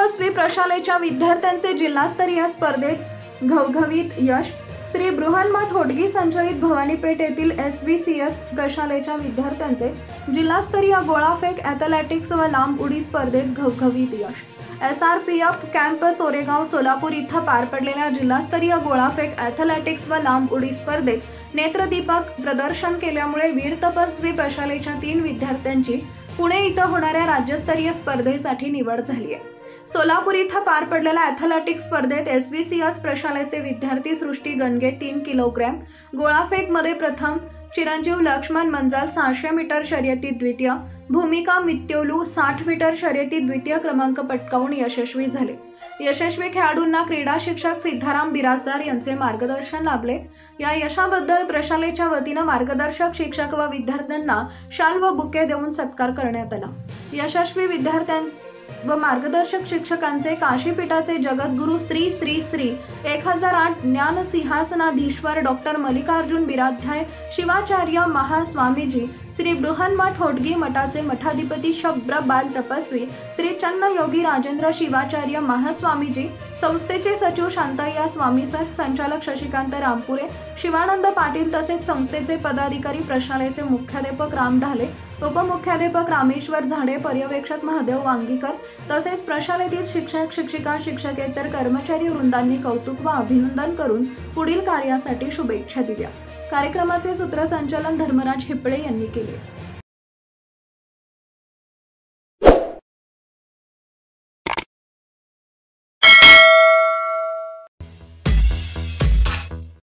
तपस्वी प्रशालेच्या विद्यार्थ्यांचे जिल्हास्तरीय स्पर्धेत घवघवीत यश। श्री बृहन्मठ होडगी संचलित भवानीपेठ येथील SVCS प्रशालेच्या विद्यार्थ्यांचे जिल्हास्तरीय गोळाफेक ॲथलेटिक्स व लांब उडी स्पर्धेत घवघवीत यश। SRPF कॅम्प सोरेगाव सोलापूर इथं पार पडलेल्या जिल्हास्तरीय गोळाफेक ॲथलेटिक्स व लांब उडी स्पर्धेत नेत्रदीपक प्रदर्शन केल्यामुळे वीर तपस्वी प्रशालेच्या 3 विद्यार्थ्यांची पुणे इथं होणाऱ्या राज्यस्तरीय स्पर्धेसाठी निवड झाली आहे। सोलापूर इथं पार पडलेल्या ॲथलेटिक्स स्पर्धेत SVCS प्रशालेचे विद्यार्थी सृष्टी गणगे 3 किलोग्रॅम गोळाफेकमध्ये प्रथम, चिरंजीव लक्ष्मण मंजाल 600 मीटर शर्यतीत द्वितीय, भूमिका मित्योलू 60 मीटर शर्यतीत द्वितीय क्रमांक पटकावून यशस्वी झाले। यशस्वी खेळाडूंना क्रीडा शिक्षक सिद्धाराम बिराजदार यांचे मार्गदर्शन लाभले। या यशाबद्दल प्रशालेच्या वतीनं मार्गदर्शक शिक्षक व विद्यार्थ्यांना शाल व बुके देऊन सत्कार करण्यात आला। यशस्वी विद्यार्थ्यां व मार्गदर्शक शिक्षकांचे काशीपीठाचे जगद्गुरू श्री श्री श्री 1008 ज्ञान सिंहासनाधीश्वर डॉक्टर मल्लिकार्जुन बिराध्याय शिवाचार्य महास्वामीजी, श्री बृहन्मठ होडगी मठाचे मठाधिपती शब्र बाल तपस्वी श्री चन्न योगी राजेंद्र शिवाचार्य महास्वामीजी, संस्थेचे सचिव शांतय्या स्वामी सर, संचालक शशिकांत रामपुरे, शिवानंद पाटील तसेच संस्थेचे पदाधिकारी, प्रशालेचे मुख्याध्यापक राम ढाले, उपमुख्याध्यापक रामेश्वर झाडे, पर्यवेक्षक महादेव वांगीकर तसेच प्रशालेतील शिक्षक शिक्षिका शिक्षकेतर कर्मचारी वृंदांनी कौतुक व अभिनंदन करून पुढील कार्यासाठी शुभेच्छा दिल्या। कार्यक्रमाचे सूत्रसंचालन धर्मराज हिपळे यांनी केले।